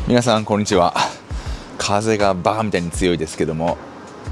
皆さんこんにちは。風がバカみたいに強いですけども、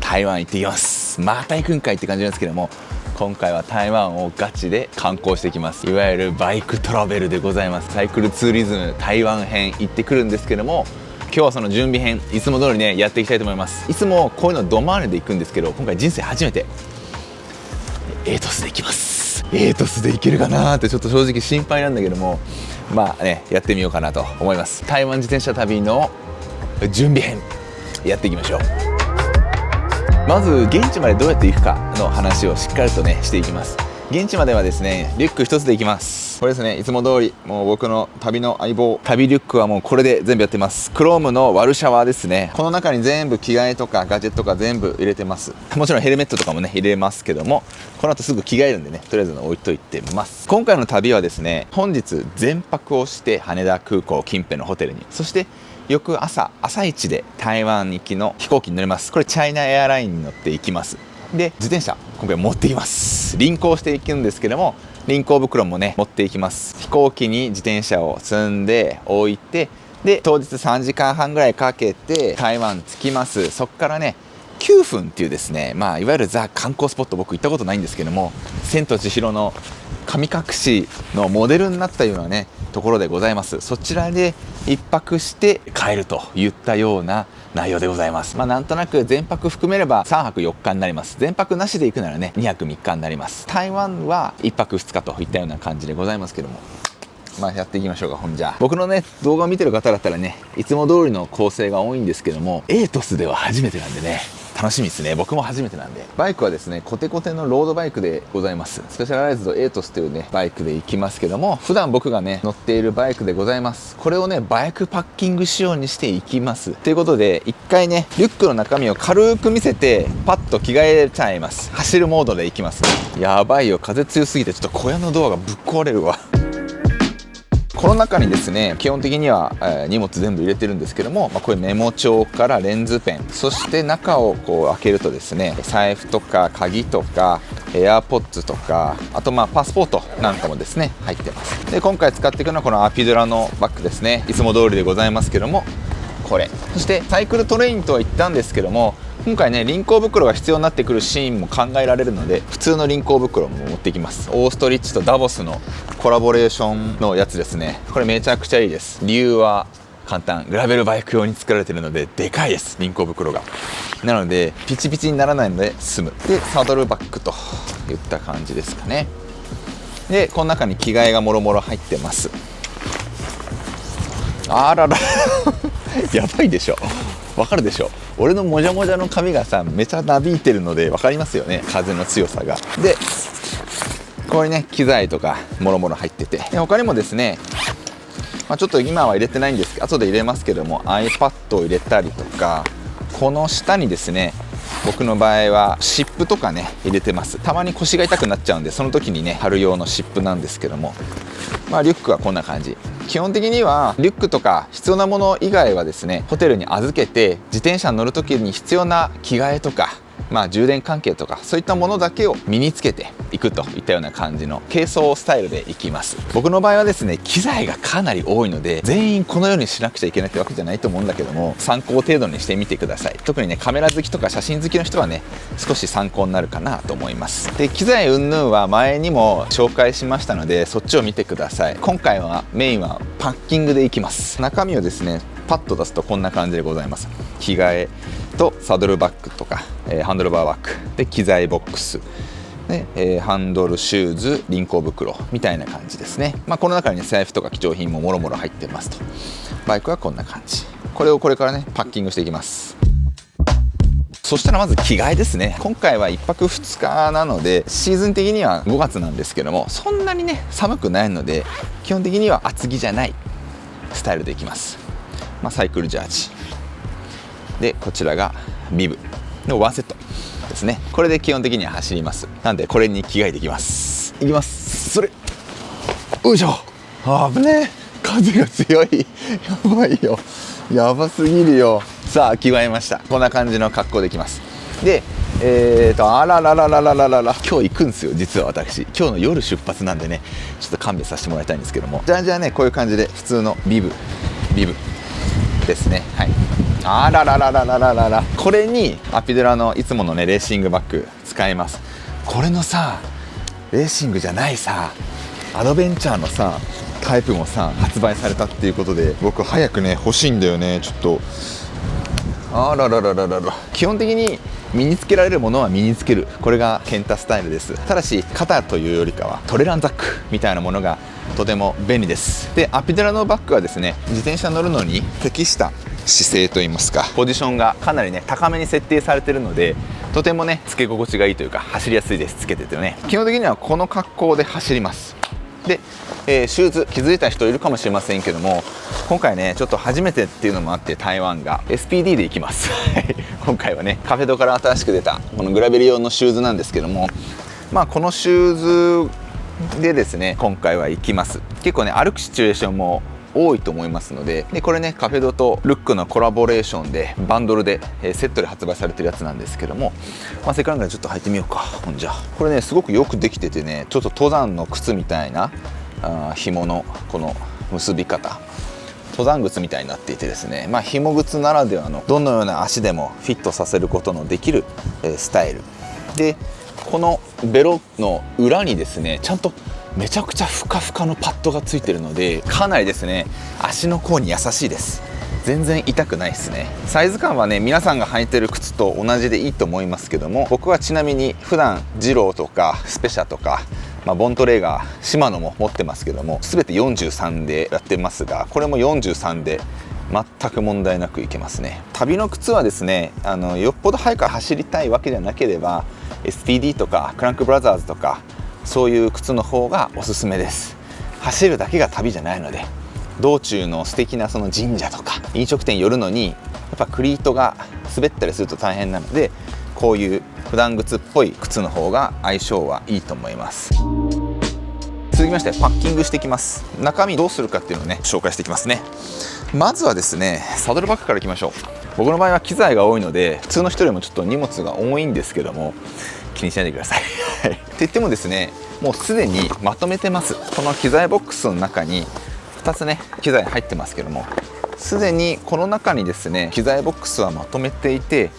台湾行ってきます。また行くんかいって感じなんですけども、今回は台湾をガチで観光してきます。いわゆるバイクトラベルでございます。サイクルツーリズム台湾編行ってくるんですけども、今日はその準備編いつも通りねやっていきたいと思います。いつもこういうのドマーネで行くんですけど、今回人生初めてエイトスで行きます。エイトスで行けるかなーってちょっと正直心配なんだけども、まあねやってみようかなと思います。台湾自転車旅の準備編やっていきましょう。まず現地までどうやって行くかの話をしっかりとねしていきます。現地まではですねリュック一つで行きます。これですね、いつも通りもう僕の旅の相棒、旅リュックはもうこれで全部やってます。クロームのワルシャワーですね。この中に全部着替えとかガジェットとか全部入れてます。もちろんヘルメットとかもね入れますけども、この後すぐ着替えるんでね、とりあえず置いといてます。今回の旅はですね、本日全泊をして羽田空港近辺のホテルに、そして翌朝一で台湾行きの飛行機に乗ります。これチャイナエアラインに乗って行きます。で自転車今回持っていきます。輪行していくんですけども、輪行袋もね持っていきます。飛行機に自転車を積んで置いて、で当日3時間半ぐらいかけて台湾着きます。そこからね9分っていうですね、いわゆるザ観光スポット、僕行ったことないんですけども、千と千尋の神隠しのモデルになったようなねところでございます。そちらで一泊して帰るといったような内容でございます。なんとなく全泊含めれば3泊4日になります。全泊なしで行くならね2泊3日になります。台湾は1泊2日といったような感じでございますけども、やっていきましょうか。ほんじゃ僕のね動画を見てる方だったらねいつも通りの構成が多いんですけども、エイトスでは初めてなんでね楽しみですね。僕も初めてなんで。バイクはですねコテコテのロードバイクでございます。スペシャライズドエイトスというねバイクで行きますけども、普段僕がね乗っているバイクでございます。これをねバイクパッキング仕様にしていきます。ということで一回ねリュックの中身を軽く見せてパッと着替えちゃいます。走るモードで行きます。やばいよ、風強すぎてちょっと小屋のドアがぶっ壊れるわ。この中にですね基本的には、荷物全部入れてるんですけども、これメモ帳からレンズペン、そして中をこう開けるとですね財布とか鍵とかエアポッツとか、あとパスポートなんかもですね入ってます。で今回使っていくのはこのアピドラのバッグですね。いつも通りでございますけどもこれ、そしてサイクルトレインとは言ったんですけども、今回ね輪行袋が必要になってくるシーンも考えられるので普通の輪行袋も持ってきます。オーストリッチとダボスのコラボレーションのやつですね。これめちゃくちゃいいです。理由は簡単、グラベルバイク用に作られているのででかいです、輪行袋が。なのでピチピチにならないので済む。でサドルバッグといった感じですかね。でこの中に着替えがもろもろ入ってます。あららやばいでしょ、わかるでしょ。俺のもじゃもじゃの髪がさめちゃなびいてるので分かりますよね、風の強さが。でこれね機材とかもろもろ入ってて、で他にもですね、ちょっと今は入れてないんですけど後で入れますけども iPad を入れたりとか、この下にですね僕の場合は湿布とかね入れてます。たまに腰が痛くなっちゃうんでその時にね貼る用の湿布なんですけども、リュックはこんな感じ。基本的にはリュックとか必要なもの以外はですねホテルに預けて、自転車に乗る時に必要な着替えとか充電関係とかそういったものだけを身につけていくといったような感じの軽装スタイルで行きます。僕の場合はですね機材がかなり多いので全員このようにしなくちゃいけないってわけじゃないと思うんだけども、参考程度にしてみてください。特にねカメラ好きとか写真好きの人はね少し参考になるかなと思います。で機材云々は前にも紹介しましたのでそっちを見てください。今回はメインはパッキングでいきます。中身をですねパッと出すとこんな感じでございます。着替えとサドルバッグとか、ハンドルバーバッグで機材ボックスで、ハンドルシューズ輪行袋みたいな感じですね。この中に、財布とか貴重品ももろもろ入ってますと。バイクはこんな感じ。これをこれからねパッキングしていきます。そしたらまず着替えですね。今回は1泊2日なのでシーズン的には5月なんですけども、そんなにね寒くないので基本的には厚着じゃないスタイルでいきます。サイクルジャージで、こちらがビブのワンセットですね。これで基本的には走ります。なんでこれに着替えていきます。いきます。それよいしょ。危ねえ、風が強いやばいよ、やばすぎるよ。さあ着替えました。こんな感じの格好できます。であらららららららら、今日行くんですよ。実は私今日の夜出発なんでねちょっと勘弁させてもらいたいんですけども、じゃあねこういう感じで普通のビブですね。はい、あらららららららら、これにアピドラのいつものねレーシングバッグ使います。これのさレーシングじゃないさアドベンチャーのさタイプもさ発売されたっていうことで、僕早くね欲しいんだよね。ちょっとあらららららら、基本的に身につけられるものは身につける、これがケンタスタイルです。ただし肩というよりかはトレランザックみたいなものがとても便利です。でアピドラのバッグはですね、自転車乗るのに適した姿勢といいますか、ポジションがかなりね高めに設定されているので、とてもねつけ心地がいいというか走りやすいです。つけててね、基本的にはこの格好で走ります。で、シューズ気づいた人いるかもしれませんけども、今回ねちょっと初めてっていうのもあって台湾が SPD で行きます今回はねカフェドから新しく出たこのグラベル用のシューズなんですけども、まあこのシューズでですね今回は行きます。結構ね歩くシチュエーションも多いと思いますので、これねカフェドとルックのコラボレーションでバンドルで、セットで発売されてるやつなんですけども、せっかくなのでちょっと履いてみようか。ほんじゃこれねすごくよくできててね、ちょっと登山の靴みたいな紐のこの結び方、登山靴みたいになっていてですね、紐靴ならではのどのような足でもフィットさせることのできる、スタイルで、このベロの裏にですねちゃんとめちゃくちゃふかふかのパッドがついてるので、かなりですね足の甲に優しいです。全然痛くないですね。サイズ感はね皆さんが履いてる靴と同じでいいと思いますけども、僕はちなみに普段ジローとかスペシャとか、ボントレーガーシマノも持ってますけども、全て43でやってますが、これも43で全く問題なくいけますね。旅の靴はですねよっぽど速く走りたいわけじゃなければ SPD とかクランクブラザーズとかそういう靴の方がおすすめです。走るだけが旅じゃないので、道中の素敵なその神社とか飲食店寄るのにやっぱクリートが滑ったりすると大変なので、こういう普段靴っぽい靴の方が相性はいいと思います。続きましてパッキングしていきます。中身どうするかっていうのをね紹介していきますね。まずはですねサドルバッグからいきましょう。僕の場合は機材が多いので普通の人よりもちょっと荷物が多いんですけども、気にしないでくださいって言ってもですねもうすでにまとめてます。この機材ボックスの中に2つね機材入ってますけども、すでにこの中にですね機材ボックスはまとめていて、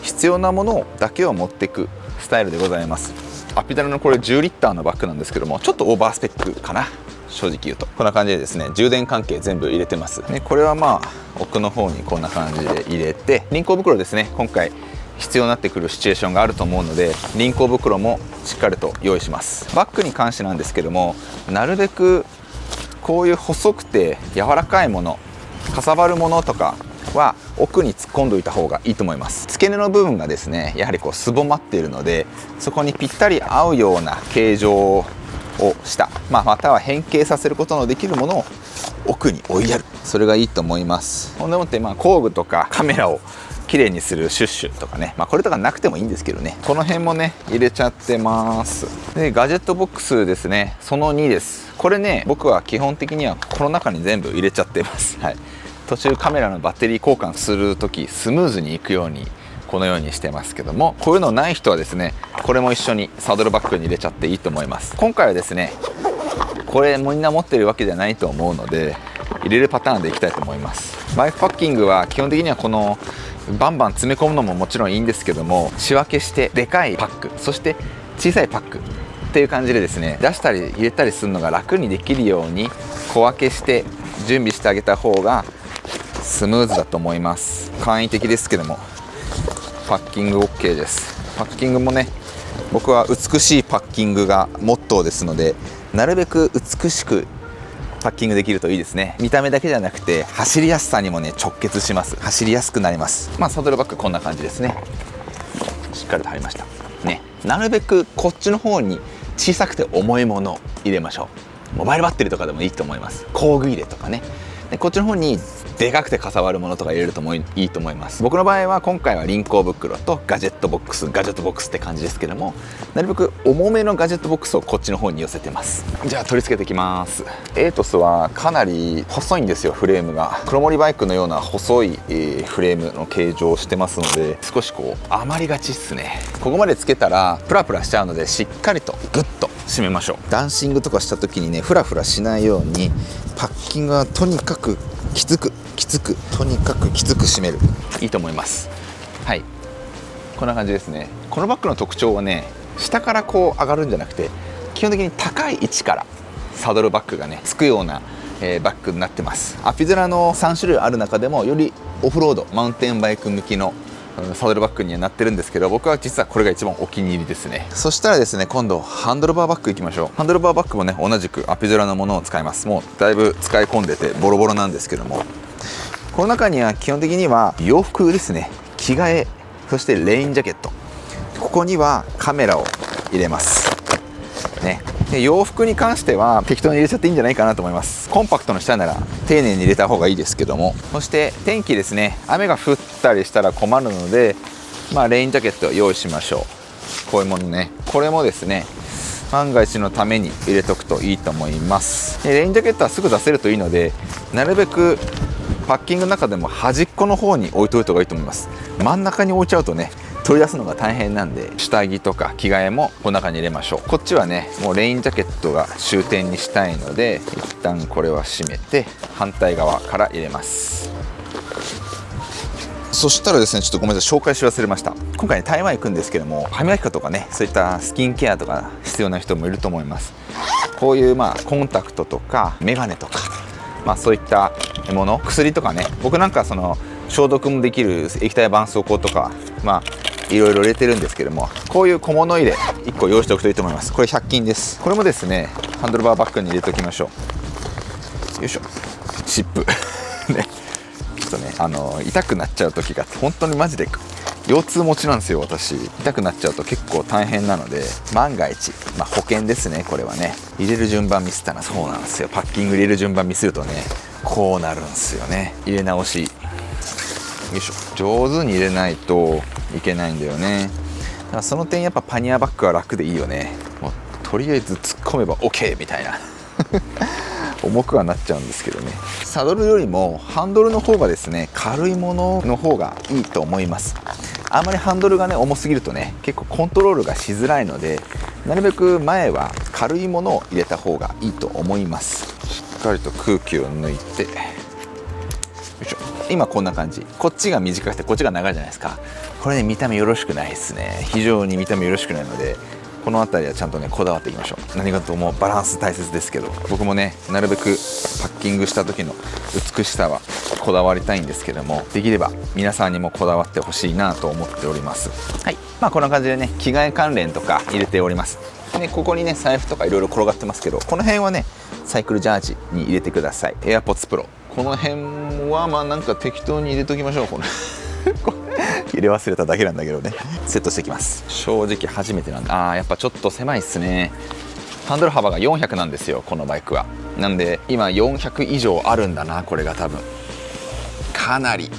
必要なものだけを持っていくスタイルでございます。アピダルのこれ10リッターのバッグなんですけども、ちょっとオーバースペックかな、正直言うと。こんな感じでですね充電関係全部入れてます。でこれは奥の方にこんな感じで入れて、輪行袋ですね、今回必要になってくるシチュエーションがあると思うので輪行袋もしっかりと用意します。バッグに関してなんですけども、なるべくこういう細くて柔らかいもの、かさばるものとかは奥に突っ込んでおいた方がいいと思います。付け根の部分がですねやはりこうすぼまっているので、そこにぴったり合うような形状をした、または変形させることのできるものを奥に置いてやる、それがいいと思います。ほんでもって工具とかカメラを綺麗にするシュッシュとかね、これとかなくてもいいんですけどね、この辺もね入れちゃってます。でガジェットボックスですね、その2です。これね僕は基本的にはこの中に全部入れちゃってます。はい、途中カメラのバッテリー交換する時スムーズにいくようにこのようにしてますけども、こういうのない人はですねこれも一緒にサドルバッグに入れちゃっていいと思います。今回はですねこれみんな持ってるわけじゃないと思うので入れるパターンでいきたいと思います。バイクパッキングは基本的にはこのバンバン詰め込むのももちろんいいんですけども、仕分けしてでかいパック、そして小さいパックっていう感じでですね出したり入れたりするのが楽にできるように小分けして準備してあげた方がスムーズだと思います。簡易的ですけどもパッキング OK です。パッキングもね僕は美しいパッキングがモットーですので、なるべく美しくパッキングできるといいですね。見た目だけじゃなくて走りやすさにもね直結します。走りやすくなります。サドルバッグこんな感じですね。しっかりと入りましたね。なるべくこっちの方に小さくて重いものを入れましょう。モバイルバッテリーとかでもいいと思います。工具入れとかね。でこっちの方にでかくてかさばるものとか入れるともいいと思います。僕の場合は今回は輪行袋とガジェットボックスって感じですけども、なるべく重めのガジェットボックスをこっちの方に寄せてます。じゃあ取り付けていきます。エイトスはかなり細いんですよ、フレームが。黒森バイクのような細い、フレームの形状をしてますので少し余りがちっすね。ここまでつけたらプラプラしちゃうのでしっかりとグッと締めましょう。ダンシングとかした時にねフラフラしないようにパッキングはとにかくきつくつく、とにかくきつく締める、いいと思います。はい、こんな感じですね。このバッグの特徴はね、下からこう上がるんじゃなくて、基本的に高い位置からサドルバッグがねつくような、バッグになってます。アピズラの3種類ある中でもよりオフロード、マウンテンバイク向きのサドルバッグにはなってるんですけど、僕は実はこれが一番お気に入りですね。そしたらですね、今度ハンドルバーバッグいきましょう。ハンドルバーバッグもね、同じくアピズラのものを使います。もうだいぶ使い込んでてボロボロなんですけども、この中には基本的には洋服ですね、着替え、そしてレインジャケット、ここにはカメラを入れますね。で洋服に関しては適当に入れちゃっていいんじゃないかなと思います。コンパクトの下なら丁寧に入れた方がいいですけども、そして天気ですね、雨が降ったりしたら困るので、レインジャケットを用意しましょう。こういうものね、これもですね、万が一のために入れとくといいと思います。でレインジャケットはすぐ出せるといいので、なるべくパッキングの中でも端っこの方に置いといた方がいいと思います。真ん中に置いちゃうとね、取り出すのが大変なんで、下着とか着替えもこの中に入れましょう。こっちはね、もうレインジャケットが終点にしたいので、一旦これは閉めて反対側から入れます。そしたらですね、ちょっとごめんなさい、紹介し忘れました。今回ね、台湾行くんですけども、歯磨き粉とかね、そういったスキンケアとか必要な人もいると思います。こういうコンタクトとかメガネとか、そういったもの、薬とかね、僕なんかその消毒もできる液体絆創膏とか、いろいろ入れてるんですけども、こういう小物入れ1個用意しておくといいと思います。これ100均です。これもですね、ハンドルバーバッグに入れておきましょう。よいしょ、湿布ね、ちょっとね、痛くなっちゃう時が本当にマジで腰痛持ちなんですよ。私痛くなっちゃうと結構大変なので、万が一、保険ですね。これはね、入れる順番ミスったら、そうなんですよ、パッキング入れる順番ミスるとね、こうなるんですよね。入れ直し、よいしょ、上手に入れないといけないんだよね。だからその点やっぱパニアバッグは楽でいいよね。もうとりあえず突っ込めば OK みたいな重くはなっちゃうんですけどね。サドルよりもハンドルの方がですね、軽いものの方がいいと思います。あんまりハンドルがね重すぎるとね、結構コントロールがしづらいので、なるべく前は軽いものを入れた方がいいと思います。しっかりと空気を抜いて、よいしょ。今こんな感じ。こっちが短くてこっちが長いじゃないですか。これね、見た目よろしくないですね。非常に見た目よろしくないので、この辺りはちゃんとねこだわっていきましょう。何かともバランス大切ですけど、僕もねなるべくパッキングした時の美しさはこだわりたいんですけども、できれば皆さんにもこだわってほしいなと思っております。はい、こんな感じでね、着替え関連とか入れております。でここにね財布とかいろいろ転がってますけど、この辺はねサイクルジャージに入れてください。AirPods Pro、この辺はなんか適当に入れておきましょう。これ入れ忘れただけなんだけどね、セットしていきます。正直初めてなんで、やっぱちょっと狭いっすね。ハンドル幅が400なんですよ、このバイクは。なんで今400以上あるんだな、これが多分かなり、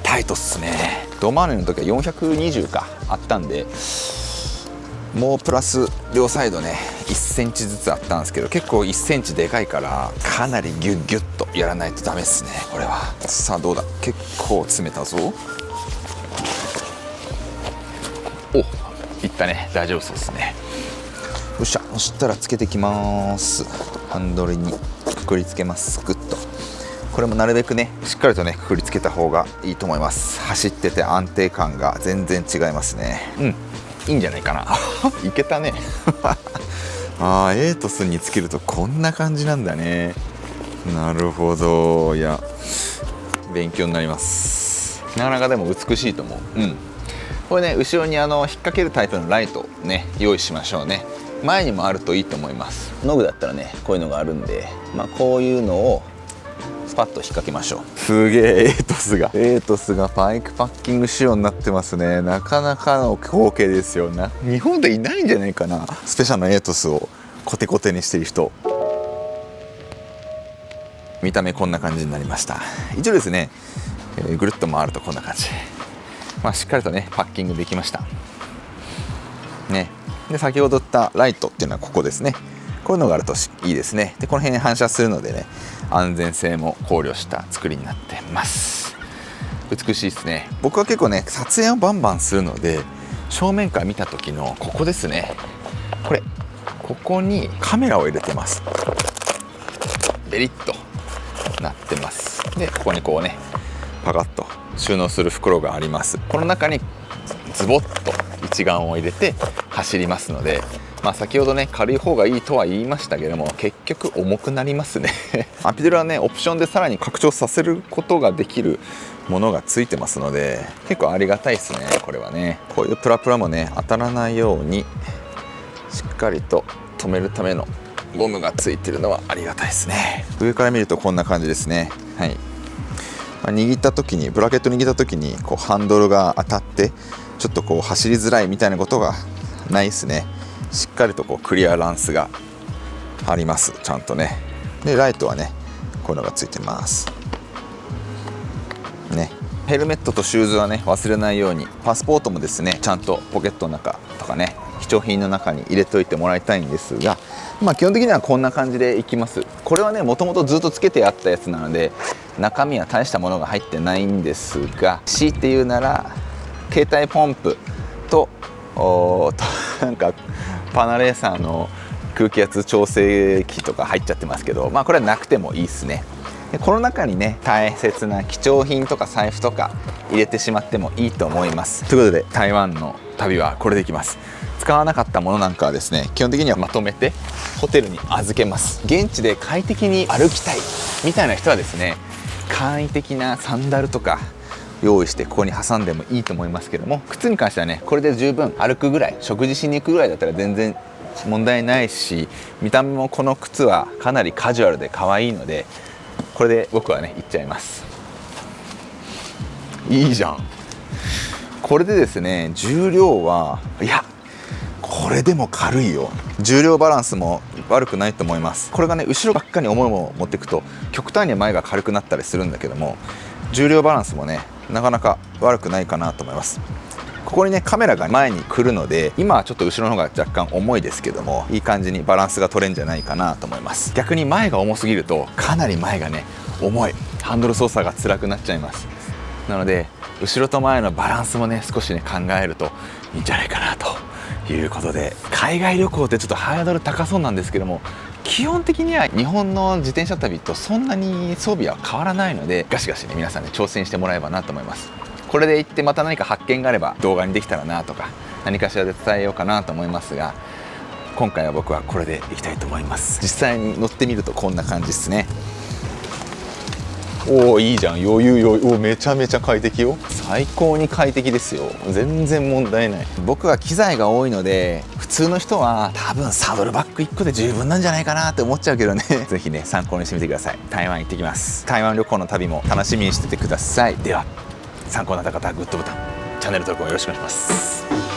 タイトっすね。ドマーネの時は420かあったんで、もうプラス両サイドね1センチずつあったんですけど、結構1センチでかいからかなりギュッギュッとやらないとダメですね、これは。さあどうだ、結構詰めたぞ。お、いったね、大丈夫そうですね。よっしゃ、そしたらつけてきます。ハンドルにくくりつけます。グッと。これもなるべくねしっかりとねくくりつけた方がいいと思います。走ってて安定感が全然違いますね。いいんじゃないかな。いけたね。エートスにつけるとこんな感じなんだね。なるほど。いや勉強になります。なかなかでも美しいと思う。これね、後ろに引っ掛けるタイプのライトね用意しましょうね。前にもあるといいと思います。ノグだったらねこういうのがあるんで、こういうのをスパッと引っ掛けましょう。すげえ、エートスがバイクパッキング仕様になってますね。なかなかの光景ですよな。日本でいないんじゃないかな、スペシャルなエートスをコテコテにしてる人。見た目こんな感じになりました。一応ですね、ぐるっと回るとこんな感じ。しっかりとねパッキングできましたね。で先ほど言ったライトっていうのはここですね。こういうのがあるといいですね。でこの辺反射するのでね、安全性も考慮した作りになってます。美しいですね。僕は結構ね撮影をバンバンするので、正面から見た時のここですね、ここにカメラを入れてます。ベリッとなってます。でここにこうねパカッと収納する袋があります。この中にズボッと一眼を入れて走りますので、先ほどね軽い方がいいとは言いましたけども、結局重くなりますねアピドルはねオプションでさらに拡張させることができるものがついてますので、結構ありがたいですね。これはね、こういうプラプラもね当たらないようにしっかりと止めるためのゴムがついてるのはありがたいですね。上から見るとこんな感じですね。はい、握った時にブラケット握った時にこうハンドルが当たってちょっとこう走りづらいみたいなことがないですね。しっかりとこうクリアランスがあります、ちゃんとね。でライトはねこういうのがついてますね。ヘルメットとシューズはね忘れないように、パスポートもですねちゃんとポケットの中とかね貴重品の中に入れといてもらいたいんですが、基本的にはこんな感じでいきます。これはねもともとずっとつけてあったやつなので中身は大したものが入ってないんですが、強いて言うなら携帯ポンプとなんかパナレーサーの空気圧調整器とか入っちゃってますけど、これはなくてもいいですね。でこの中にね大切な貴重品とか財布とか入れてしまってもいいと思います。ということで台湾の旅はこれでいきます。使わなかったものなんかはですね基本的にはまとめてホテルに預けます。現地で快適に歩きたいみたいな人はですね簡易的なサンダルとか用意してここに挟んでもいいと思いますけども、靴に関してはねこれで十分歩くぐらい、食事しに行くぐらいだったら全然問題ないし、見た目もこの靴はかなりカジュアルで可愛いのでこれで僕はね行っちゃいます。いいじゃん。これでですね重量はいやこれでも軽いよ。重量バランスも悪くないと思います。これがね後ろばっかり重いものを持っていくと極端に前が軽くなったりするんだけども、重量バランスもねなかなか悪くないかなと思います。ここにねカメラが前に来るので今はちょっと後ろの方が若干重いですけども、いい感じにバランスが取れるんじゃないかなと思います。逆に前が重すぎるとかなり前がね重い、ハンドル操作が辛くなっちゃいます。なので後ろと前のバランスもね少しね考えるといいんじゃないかなということで、海外旅行ってちょっとハードル高そうなんですけども、基本的には日本の自転車旅とそんなに装備は変わらないので、ガシガシね皆さんね挑戦してもらえばなと思います。これで行ってまた何か発見があれば動画にできたらなとか何かしらで伝えようかなと思いますが、今回は僕はこれで行きたいと思います。実際に乗ってみるとこんな感じですね。おおいいじゃん、余裕、おめちゃめちゃ快適よ。最高に快適ですよ。全然問題ない。僕は機材が多いので普通の人は多分サドルバッグ1個で十分なんじゃないかなって思っちゃうけどねぜひね参考にしてみてください。台湾行ってきます。台湾旅行の旅も楽しみにしててください。では参考になった方はグッドボタン、チャンネル登録もよろしくお願いします。